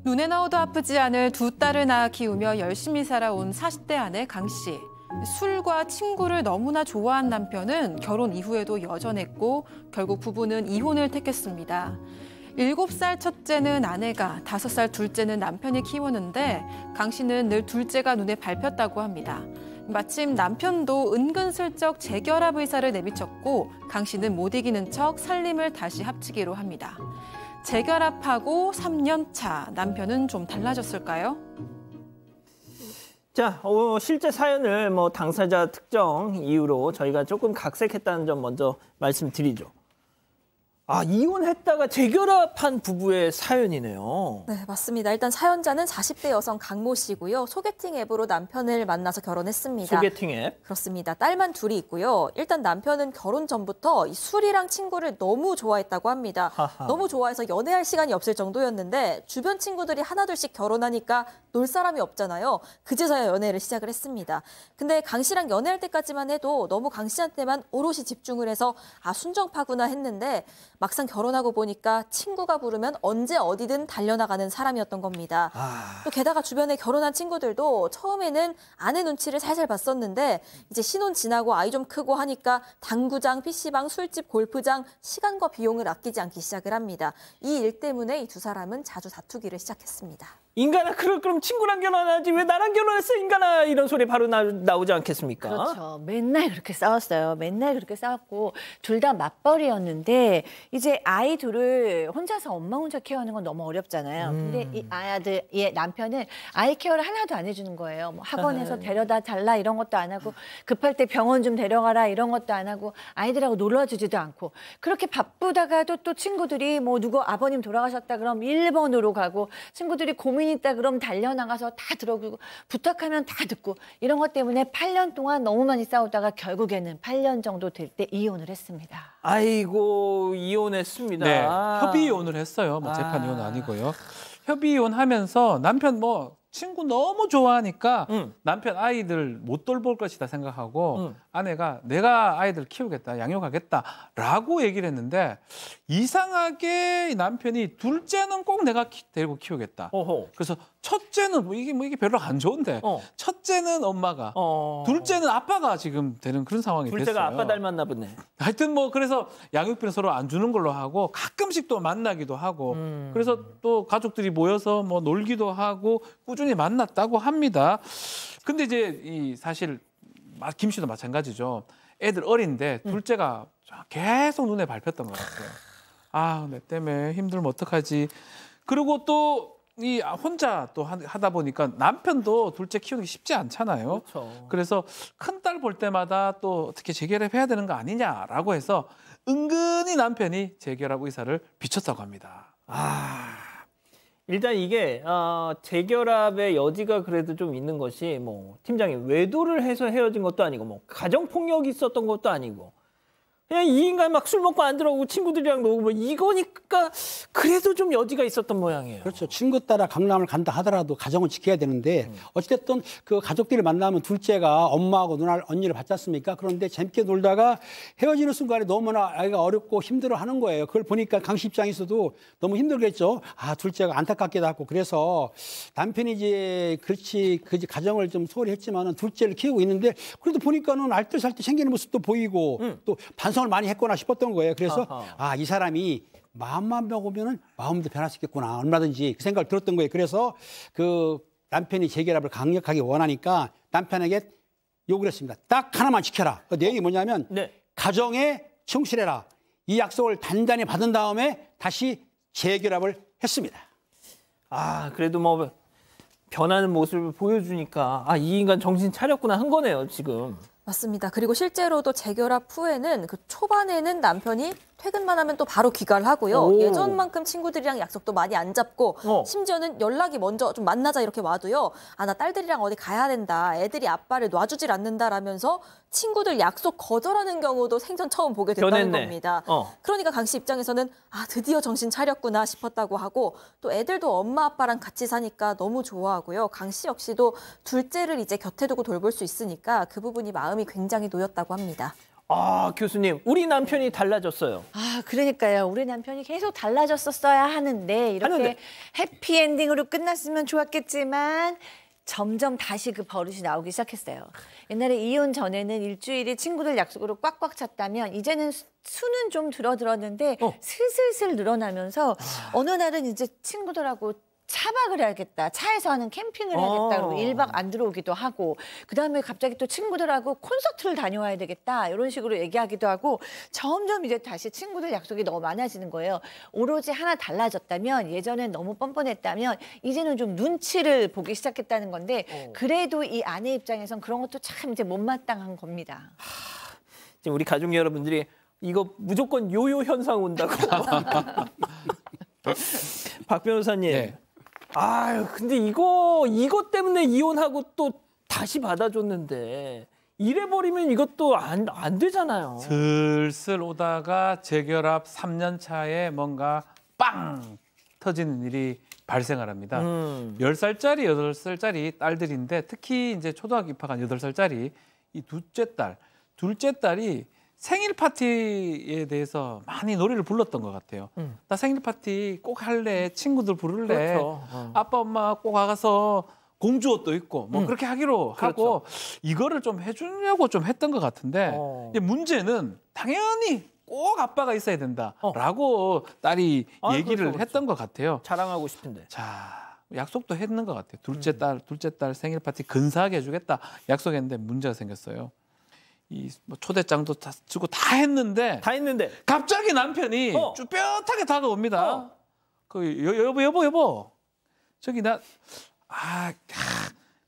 눈에 넣어도 아프지 않을 두 딸을 낳아 키우며 열심히 살아온 40대 아내 강 씨. 술과 친구를 너무나 좋아한 남편은 결혼 이후에도 여전했고 결국 부부는 이혼을 택했습니다. 7살 첫째는 아내가, 5살 둘째는 남편이 키우는데 강 씨는 늘 둘째가 눈에 밟혔다고 합니다. 마침 남편도 은근슬쩍 재결합 의사를 내비쳤고 강 씨는 못 이기는 척 살림을 다시 합치기로 합니다. 재결합하고 3년 차, 남편은 좀 달라졌을까요? 자, 실제 사연을 당사자 특정 이유로 저희가 조금 각색했다는 점 먼저 말씀드리죠. 이혼했다가 재결합한 부부의 사연이네요. 네, 맞습니다. 일단 사연자는 40대 여성 강모 씨고요. 소개팅 앱으로 남편을 만나서 결혼했습니다. 소개팅 앱? 그렇습니다. 딸만 둘이 있고요. 일단 남편은 결혼 전부터 이 술이랑 친구를 너무 좋아했다고 합니다. 하하. 너무 좋아해서 연애할 시간이 없을 정도였는데 주변 친구들이 하나둘씩 결혼하니까 놀 사람이 없잖아요. 그제서야 연애를 시작을 했습니다. 근데 강 씨랑 연애할 때까지만 해도 너무 강 씨한테만 오롯이 집중을 해서 순정파구나 했는데 막상 결혼하고 보니까 친구가 부르면 언제 어디든 달려나가는 사람이었던 겁니다. 또 게다가 주변에 결혼한 친구들도 처음에는 아내 눈치를 살살 봤었는데 이제 신혼 지나고 아이 좀 크고 하니까 당구장, PC방, 술집, 골프장 시간과 비용을 아끼지 않기 시작을 합니다. 이 일 때문에 이 두 사람은 자주 다투기를 시작했습니다. 인간아, 그럼 친구랑 결혼하지 왜 나랑 결혼했어 인간아, 이런 소리 바로 나오지 않겠습니까? 그렇죠. 맨날 그렇게 싸웠어요. 맨날 그렇게 싸웠고 둘 다 맞벌이였는데 이제 아이 둘을 혼자서 엄마 혼자 케어하는 건 너무 어렵잖아요. 근데 이 얘 남편은 아이 케어를 하나도 안 해주는 거예요. 학원에서 데려다 달라 이런 것도 안 하고 급할 때 병원 좀 데려가라 이런 것도 안 하고 아이들하고 놀러주지도 않고 그렇게 바쁘다가도 또 친구들이 누구 아버님 돌아가셨다 그럼 1번으로 가고 친구들이 고민 있다 그럼 달려나가서 다 들어주고 부탁하면 다 듣고 이런 것 때문에 8년 동안 너무 많이 싸우다가 결국에는 8년 정도 될 때 이혼을 했습니다. 아이고, 이혼했습니다. 네, 협의 이혼을 했어요. 재판 이혼은 아니고요. 협의 이혼하면서 남편 친구 너무 좋아하니까 남편 아이들 못 돌볼 것이다 생각하고 아내가 내가 아이들 키우겠다, 양육하겠다라고 얘기를 했는데 이상하게 남편이 둘째는 꼭 내가 데리고 키우겠다. 어허. 그래서 첫째는 이게 별로 안 좋은데 첫째는 엄마가, 둘째는 아빠가 지금 되는 그런 상황이 됐어요. 둘째가 아빠 닮았나 보네. 하여튼 그래서 양육비는 서로 안 주는 걸로 하고 가끔씩 또 만나기도 하고 그래서 또 가족들이 모여서 놀기도 하고 꾸준히 만났다고 합니다. 근데 이제 사실 김 씨도 마찬가지죠. 애들 어린데 둘째가 계속 눈에 밟혔던 것 같아요. 내 때문에 힘들면 어떡하지. 그리고 또 혼자 또 하다 보니까 남편도 둘째 키우는 게 쉽지 않잖아요. 그렇죠. 그래서 큰딸 볼 때마다 또 어떻게 재결합해야 되는 거 아니냐라고 해서 은근히 남편이 재결합 의사를 비췄다고 합니다. 일단 이게 재결합의 여지가 그래도 좀 있는 것이 팀장님 외도를 해서 헤어진 것도 아니고 가정폭력이 있었던 것도 아니고 그냥 이 인간 막 술 먹고 안 들어오고 친구들이랑 놀고 이거니까 그래도 좀 여지가 있었던 모양이에요. 그렇죠. 친구 따라 강남을 간다 하더라도 가정을 지켜야 되는데 어찌됐든 그 가족들을 만나면 둘째가 엄마하고 누나, 언니를 받지 않습니까? 그런데 재밌게 놀다가 헤어지는 순간에 너무나 아이가 어렵고 힘들어하는 거예요. 그걸 보니까 강 씨 입장에서도 너무 힘들겠죠. 둘째가 안타깝기도 하고 그래서 남편이 이제 그렇지 가정을 좀 소홀히 했지만은 둘째를 키우고 있는데 그래도 보니까는 알뜰살뜰 챙기는 모습도 보이고 또 반성을 많이 했구나 싶었던 거예요. 그래서 이 사람이 마음만 먹으면은 마음도 변할 수 있겠구나. 얼마든지 그 생각을 들었던 거예요. 그래서 그 남편이 재결합을 강력하게 원하니까 남편에게 요구를 했습니다. 딱 하나만 지켜라. 그 내용이 뭐냐면 가정에 충실해라. 이 약속을 단단히 받은 다음에 다시 재결합을 했습니다. 그래도 변하는 모습을 보여주니까 이 인간 정신 차렸구나 한 거네요, 지금. 맞습니다. 그리고 실제로도 재결합 후에는 초반에는 남편이 퇴근만 하면 또 바로 귀가를 하고요. 예전만큼 친구들이랑 약속도 많이 안 잡고 심지어는 연락이 먼저 좀 만나자 이렇게 와도요. 나 딸들이랑 어디 가야 된다. 애들이 아빠를 놔주질 않는다라면서 친구들 약속 거절하는 경우도 생전 처음 보게 됐다는 겁니다. 그러니까 강 씨 입장에서는 드디어 정신 차렸구나 싶었다고 하고 또 애들도 엄마 아빠랑 같이 사니까 너무 좋아하고요. 강 씨 역시도 둘째를 이제 곁에 두고 돌볼 수 있으니까 그 부분이 마음이 굉장히 놓였다고 합니다. 아, 교수님, 우리 남편이 달라졌어요. 아, 그러니까요. 우리 남편이 계속 달라졌었어야 하는데 이렇게 해피엔딩으로 끝났으면 좋았겠지만 점점 다시 그 버릇이 나오기 시작했어요. 옛날에 이혼 전에는 일주일에 친구들 약속으로 꽉꽉 찼다면 이제는 수는 좀 줄어들었는데 슬슬슬 늘어나면서 어느 날은 이제 친구들하고 차박을 해야겠다. 차에서 하는 캠핑을 해야겠다. 그러고 1박 안 들어오기도 하고 그다음에 갑자기 또 친구들하고 콘서트를 다녀와야 되겠다. 이런 식으로 얘기하기도 하고 점점 이제 다시 친구들 약속이 너무 많아지는 거예요. 오로지 하나 달라졌다면 예전엔 너무 뻔뻔했다면 이제는 좀 눈치를 보기 시작했다는 건데 그래도 이 아내 입장에선 그런 것도 참 이제 못마땅한 겁니다. 지금 우리 가족 여러분들이 이거 무조건 요요 현상 온다고. 박 변호사님. 네. 아유, 근데 이거 때문에 이혼하고 또 다시 받아줬는데 이래버리면 이것도 안 되잖아요. 슬슬 오다가 재결합 3년 차에 뭔가 빵 터지는 일이 발생을 합니다. 10살짜리, 8살짜리 딸들인데 특히 이제 초등학교 입학한 8살짜리 이 둘째 딸이 생일 파티에 대해서 많이 노래를 불렀던 것 같아요. 나 생일 파티 꼭 할래, 친구들 부를래, 그렇죠. 아빠 엄마 꼭 가서 공주 옷도 입고 뭐 그렇게 하기로 하고 이거를 좀 해주려고 좀 했던 것 같은데 이제 문제는 당연히 꼭 아빠가 있어야 된다라고 딸이 얘기를 그렇죠. 했던 것 같아요. 자랑하고 싶은데. 자, 약속도 했는 것 같아요. 둘째 딸 생일 파티 근사하게 해주겠다 약속했는데 문제가 생겼어요. 이 뭐 초대장도 다 주고 다 했는데 갑자기 남편이 쭈뼛하게 다가옵니다. 그 여보 저기 나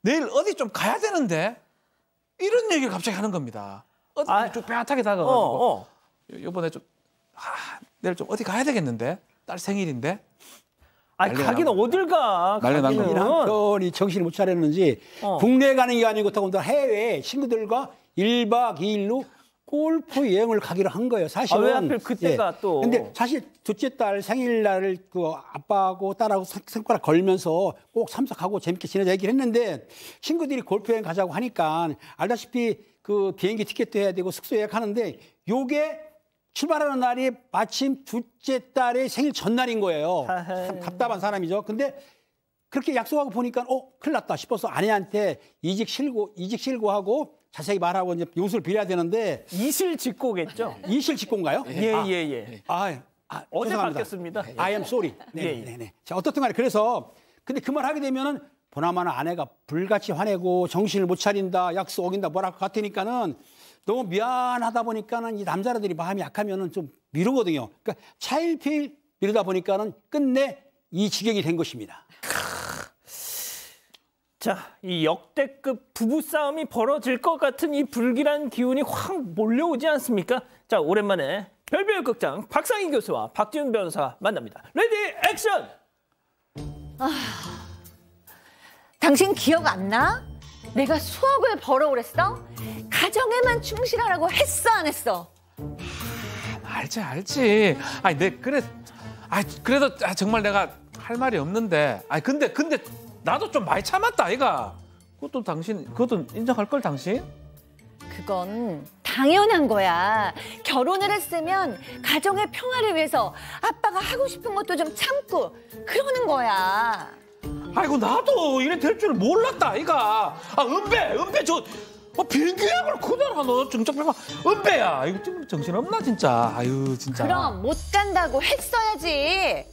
내일 어디 좀 가야 되는데 이런 얘기를 갑자기 하는 겁니다. 어디 쭈뼛하게 다가가지고 여보 내일 좀 어디 가야 되겠는데 딸 생일인데. 가긴 어딜 가? 난리 난 겁니다. 남편이 정신을 못 차렸는지 국내에 가는 게 아니고 더군다나 해외 친구들과 1박 2일로 골프 여행을 가기로 한 거예요. 사실은. 왜 하필 그때가 또. 근데 사실 둘째 딸 생일날을 그 아빠하고 딸하고 손가락 걸면서 꼭 참석하고 재밌게 지내자 얘기를 했는데 친구들이 골프 여행 가자고 하니까 알다시피 그 비행기 티켓도 해야 되고 숙소 예약하는데 요게 출발하는 날이 마침 둘째 딸의 생일 전날인 거예요. 참 답답한 사람이죠. 근데 그렇게 약속하고 보니까 큰일 났다 싶어서 아내한테 이직 실고하고 자세히 말하고 이제 요술을 빌어야 되는데 이실직고겠죠? 이실직고인가요? 예. 어제 죄송합니다. 바뀌었습니다. I am sorry. 네. 자, 어떻든 간에 그래서 근데 그 말 하게 되면은 보나마나 아내가 불같이 화내고 정신을 못 차린다, 약속 어긴다 뭐랄 것 같으니까는 너무 미안하다 보니까는 이 남자들이 마음이 약하면은 좀 미루거든요. 그러니까 차일피일 미루다 보니까는 끝내 이 지경이 된 것입니다. 자, 이 역대급 부부싸움이 벌어질 것 같은 이 불길한 기운이 확 몰려오지 않습니까? 자, 오랜만에 별별 극장 박상희 교수와 박지훈 변호사 만납니다. 레디 액션! 당신 기억 안 나? 내가 수억을 벌어오랬어? 가정에만 충실하라고 했어 안 했어? 알지. 그래도 정말 내가 할 말이 없는데. 근데 나도 좀 많이 참았다, 아이가. 그것도 인정할 걸 당신? 그건 당연한 거야. 결혼을 했으면 가정의 평화를 위해서 아빠가 하고 싶은 것도 좀 참고 그러는 거야. 아이고 나도 이래 될 줄 몰랐다, 아이가. 은배 비행기 예약을 그날 하노 정착병아. 은배야, 이거 좀 정신없나 진짜. 아유 진짜. 그럼 못 간다고 했어야지.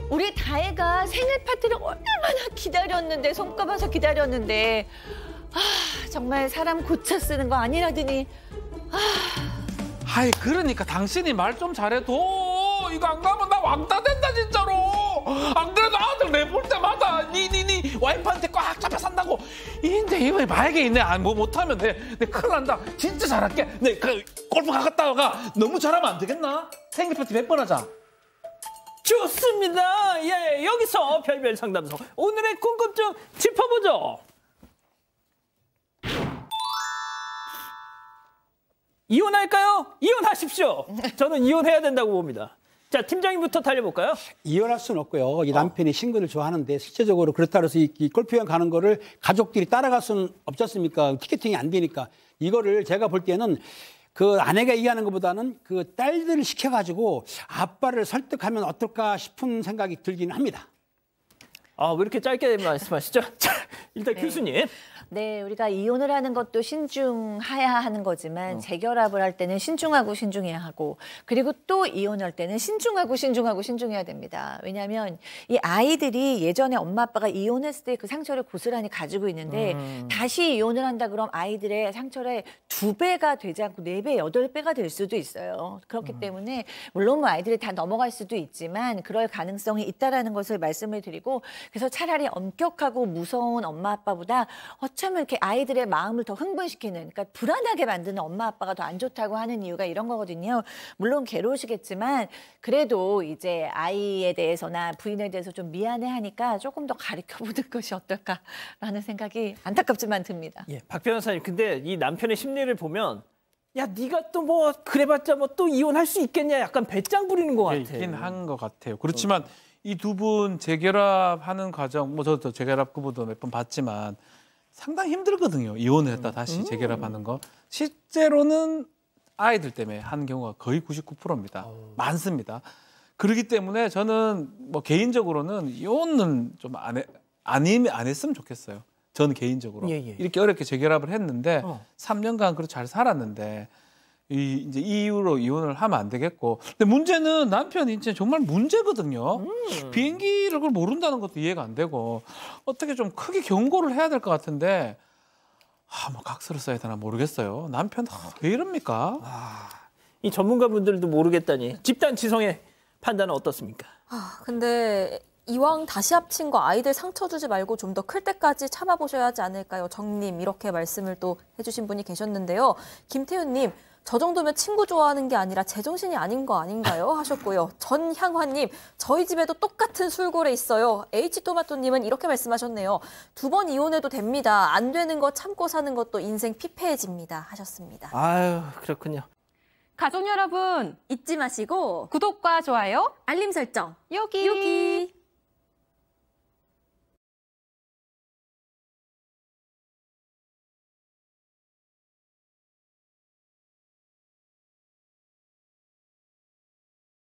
우리 다혜가 생일 파티를 얼마나 기다렸는데, 손꼽아서 기다렸는데. 정말 사람 고쳐 쓰는 거 아니라더니. 그러니까 당신이 말 좀 잘해도 이거 안 가면 나 왕따 된다 진짜로. 안 그래도 아들 내 볼 때마다 니 와이프한테 꽉 잡혀 산다고. 근데 이거 말게 있네. 뭐 못하면 내 큰일 난다. 진짜 잘할게. 내 골프 갔다 와가. 너무 잘하면 안 되겠나? 생일 파티 100번 하자. 좋습니다. 예, 여기서 별별 상담소 오늘의 궁금증 짚어보죠. 이혼할까요? 이혼하십시오. 저는 이혼해야 된다고 봅니다. 자, 팀장님부터 달려볼까요? 이혼할 수는 없고요. 이 남편이 싱글을 좋아하는데 실제적으로 그렇다 해서 이 골프여행 가는 거를 가족들이 따라갈 수는 없지 않습니까? 티켓팅이 안 되니까. 이거를 제가 볼 때는 그 아내가 얘기하는 것보다는 그 딸들을 시켜가지고 아빠를 설득하면 어떨까 싶은 생각이 들긴 합니다. 아, 왜 이렇게 짧게 말씀하시죠? 자, 일단 네. 교수님. 네, 우리가 이혼을 하는 것도 신중해야 하는 거지만 재결합을 할 때는 신중하고 신중해야 하고 그리고 또 이혼할 때는 신중하고 신중해야 됩니다. 왜냐하면 이 아이들이 예전에 엄마 아빠가 이혼했을 때 그 상처를 고스란히 가지고 있는데 다시 이혼을 한다 그럼 아이들의 상처를 2배가 되지 않고 4배, 8배가 될 수도 있어요. 그렇기 때문에 물론 뭐 아이들이 다 넘어갈 수도 있지만 그럴 가능성이 있다라는 것을 말씀을 드리고 그래서 차라리 엄격하고 무서운 엄마 아빠보다 어쩌면 이렇게 아이들의 마음을 더 흥분시키는, 그러니까 불안하게 만드는 엄마 아빠가 더 안 좋다고 하는 이유가 이런 거거든요. 물론 괴로우시겠지만 그래도 이제 아이에 대해서나 부인에 대해서 좀 미안해하니까 조금 더 가르쳐보는 것이 어떨까라는 생각이 안타깝지만 듭니다. 예, 박 변호사님, 근데 이 남편의 심리를 보면 야, 네가 또 뭐 그래봤자 뭐 또 이혼할 수 있겠냐, 약간 배짱 부리는 것 같아. 있긴 한 것 같아요. 그렇지만 이 두 분 재결합하는 과정, 뭐 저도 재결합 구보도 몇 번 봤지만 상당히 힘들거든요. 이혼을 했다 다시 재결합하는 거. 실제로는 아이들 때문에 하는 경우가 거의 99%입니다. 많습니다. 그렇기 때문에 저는 뭐 개인적으로는 이혼은 좀 안 했으면 좋겠어요. 저는 개인적으로. 예. 이렇게 어렵게 재결합을 했는데 3년간 그렇게 잘 살았는데 이제 이 이후로 이혼을 하면 안 되겠고. 근데 문제는 남편이 이제 정말 문제거든요. 비행기를 그걸 모른다는 것도 이해가 안 되고 어떻게 좀 크게 경고를 해야 될 것 같은데 뭐 각서를 써야 되나 모르겠어요. 남편 왜 이럽니까? 이 전문가분들도 모르겠다니. 집단 지성의 판단은 어떻습니까? 근데 이왕 다시 합친 거 아이들 상처 주지 말고 좀 더 클 때까지 참아보셔야 하지 않을까요? 정님 이렇게 말씀을 또 해주신 분이 계셨는데요. 김태훈님, 저 정도면 친구 좋아하는 게 아니라 제정신이 아닌 거 아닌가요? 하셨고요. 전향화님, 저희 집에도 똑같은 술고래 있어요. H토마토님은 이렇게 말씀하셨네요. 2번 이혼해도 됩니다. 안 되는 거 참고 사는 것도 인생 피폐해집니다. 하셨습니다. 아유, 그렇군요. 가족 여러분, 잊지 마시고 구독과 좋아요, 알림 설정 여기.